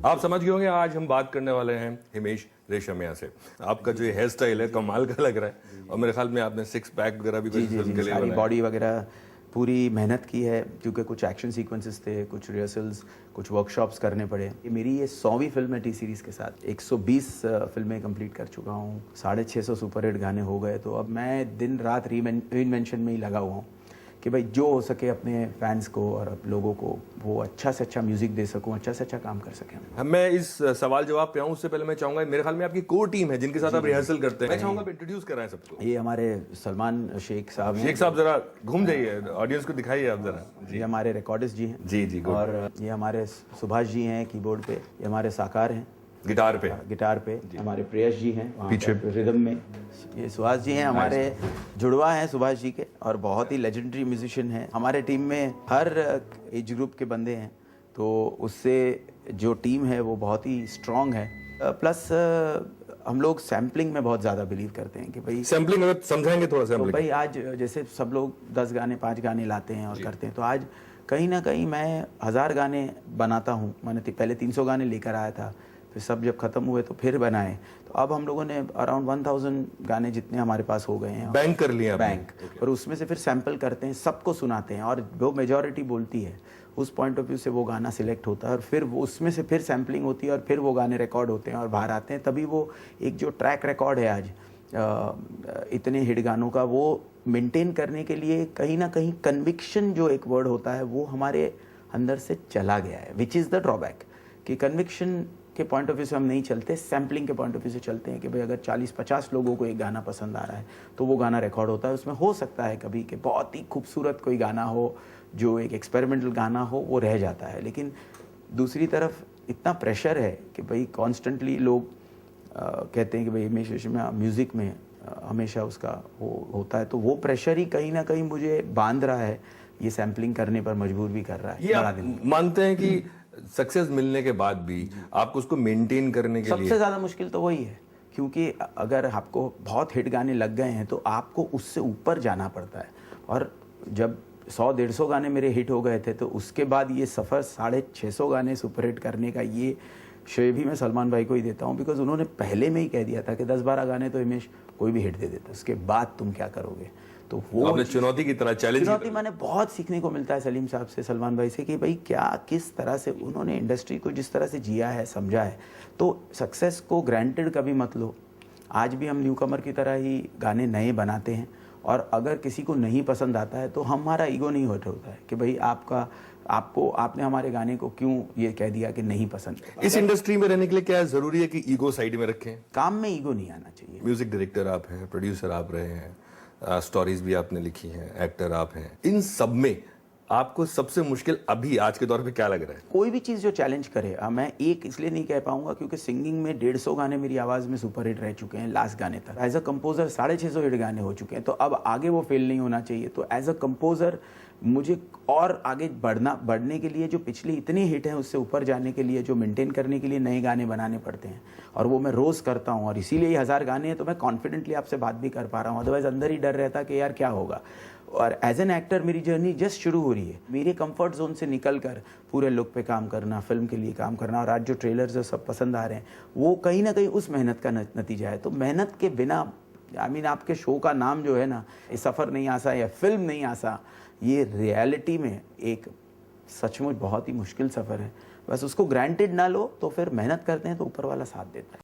आप समझ गए होंगे आज हम बात करने वाले हैं हिमेश रेशमिया से। आपका जो हेयर स्टाइल है कमाल का लग रहा है और मेरे ख्याल में आपने सिक्स पैक वगैरह भी कुछ फिल्म के लिए सारी बनाया। बॉडी वगैरह पूरी मेहनत की है क्योंकि कुछ एक्शन सीक्वेंसेस थे, कुछ रिहर्सल्स, कुछ वर्कशॉप्स करने पड़े। ये मेरी ये 100वीं फिल्म है टी सीरीज़ के साथ। 120 फिल्में कंप्लीट कर चुका हूँ, 650 सुपरहिट गाने हो गए। तो अब मैं दिन रात रीइन्वेंशन में ही लगा हुआ हूँ कि भाई जो हो सके अपने फैंस को और लोगों को वो अच्छा से अच्छा म्यूजिक दे सकूं, अच्छा से अच्छा काम कर सकें। मैं इस सवाल जवाब पे आऊं उससे पहले मैं चाहूंगा, मेरे ख्याल में आपकी कोर टीम है जिनके साथ आप रिहर्सल करते हैं। मैं चाहूंगा इंट्रोड्यूस कराएं सबको। ये हमारे सलमान शेख साहब हैं। शेख साहब जरा घूम जाइए, ऑडियंस को दिखाइए आप जरा। ये हमारे रिकॉर्डिस्ट जी हैं। जी जी, good। और ये हमारे सुभाष जी हैं कीबोर्ड पे। ये हमारे साकार हैं गिटार पे। हमारे प्रेयस जी हैं पीछे रिदम में। ये सुहास जी हैं, हमारे जुड़वा हैं सुभाष जी के और बहुत ही लेजेंडरी म्यूजिशियन हैं। हमारे टीम में हर एज ग्रुप के बंदे हैं, तो उससे जो टीम है वो बहुत ही स्ट्रांग है। प्लस हम लोग सैम्पलिंग में बहुत ज़्यादा बिलीव करते हैं कि भाई सैम्पलिंग अगर समझाएंगे थोड़ा सा। तो भाई आज जैसे सब लोग 10 गाने 5 गाने लाते हैं और करते हैं, तो आज कहीं ना कहीं मैं 1000 गाने बनाता हूँ। मैंने पहले 300 गाने लेकर आया था, फिर सब जब खत्म हुए तो फिर बनाए। तो अब हम लोगों ने अराउंड 1000 गाने जितने हमारे पास हो गए हैं बैंक कर लिया बैंक। और उसमें से फिर सैंपल करते हैं, सबको सुनाते हैं और वो मेजॉरिटी बोलती है। उस पॉइंट ऑफ व्यू से वो गाना सिलेक्ट होता है और फिर वो उसमें से फिर सैम्पलिंग होती है और फिर वो गाने रिकॉर्ड होते हैं और बाहर आते हैं। तभी वो एक जो ट्रैक रिकॉर्ड है आज इतने हिट गानों का, वो मेंटेन करने के लिए कहीं ना कहीं कन्विक्शन जो एक वर्ड होता है वो हमारे अंदर से चला गया है, विच इज़ द ड्रॉबैक। कि कन्विक्शन के पॉइंट ऑफ व्यू से हम नहीं चलते, सैम्पलिंग के पॉइंट ऑफ व्यू से चलते हैं कि भाई अगर 40-50 लोगों को एक गाना पसंद आ रहा है तो वो गाना रिकॉर्ड होता है। उसमें हो सकता है कभी कि बहुत ही खूबसूरत कोई गाना हो जो एक एक्सपेरिमेंटल गाना हो, वो रह जाता है। लेकिन दूसरी तरफ इतना प्रेशर है कि भाई कॉन्स्टेंटली लोग कहते हैं कि भाई हिमेश रेशमिया म्यूज़िक में हमेशा उसका होता है, तो वो प्रेशर ही कहीं ना कहीं मुझे बांध रहा है, ये सैम्पलिंग करने पर मजबूर भी कर रहा है। ये आप मानते हैं कि सक्सेस मिलने के बाद भी आपको उसको मेंटेन करने के लिए सबसे ज़्यादा मुश्किल तो वही है, क्योंकि अगर आपको बहुत हिट गाने लग गए हैं तो आपको उससे ऊपर जाना पड़ता है। और जब 100-150 गाने मेरे हिट हो गए थे तो उसके बाद ये सफ़र 650 गाने सुपरहिट करने का, ये श्रेय भी मैं सलमान भाई को ही देता हूँ। बिकॉज उन्होंने पहले में ही कह दिया था कि 10-12 गाने तो हिमेश कोई भी हिट दे देता, उसके बाद तुम क्या करोगे। तो वो आपने चुनौती की तरह चुनौती मैंने बहुत सीखने को मिलता है सलीम साहब से, सलमान भाई से, कि भाई क्या किस तरह से उन्होंने इंडस्ट्री को जिस तरह से जिया है, समझा है। तो सक्सेस को ग्रांटेड कभी मत लो। आज भी हम न्यूकमर की तरह ही गाने नए बनाते हैं और अगर किसी को नहीं पसंद आता है तो हमारा ईगो नहीं हर्ट होता है कि भाई आपने हमारे गाने को क्यों ये कह दिया कि नहीं पसंद। इस इंडस्ट्री में रहने के लिए क्या जरूरी है कि ईगो साइड में रखें? काम में ईगो नहीं आना चाहिए। म्यूजिक डायरेक्टर आप हैं, प्रोड्यूसर आप रहे हैं, स्टोरीज भी आपने लिखी हैं, एक्टर आप हैं, इन सब में आपको सबसे मुश्किल अभी आज के दौर पे क्या लग रहा है? कोई भी चीज़ जो चैलेंज करे, मैं एक इसलिए नहीं कह पाऊंगा क्योंकि सिंगिंग में 150 गाने मेरी आवाज़ में सुपरहिट रह चुके हैं लास्ट गाने तक। एज अ कंपोजर 650 हिट गाने हो चुके हैं, तो अब आगे वो फेल नहीं होना चाहिए। तो एज अ कंपोजर मुझे और आगे बढ़ने के लिए जो पिछले इतने हिट हैं उससे ऊपर जाने के लिए, जो मेंटेन करने के लिए नए गाने बनाने पड़ते हैं और वो मैं रोज़ करता हूँ। और इसीलिए ये 1000 गाने हैं तो मैं कॉन्फिडेंटली आपसे बात भी कर पा रहा हूँ, अदरवाइज अंदर ही डर रहता कि यार क्या होगा। और एज एन एक्टर मेरी जर्नी जस्ट शुरू हो रही है। मेरे कंफर्ट जोन से निकल कर पूरे लुक पे काम करना, फिल्म के लिए काम करना, और आज जो ट्रेलर जो सब पसंद आ रहे हैं वो कहीं ना कहीं उस मेहनत का नतीजा है। तो मेहनत के बिना आपके शो का नाम जो है ना, ये सफ़र नहीं आसा या फिल्म नहीं आसा, ये रियलिटी में एक सचमुच बहुत ही मुश्किल सफ़र है। बस उसको ग्रांटेड ना लो, तो फिर मेहनत करते हैं तो ऊपर वाला साथ देता है।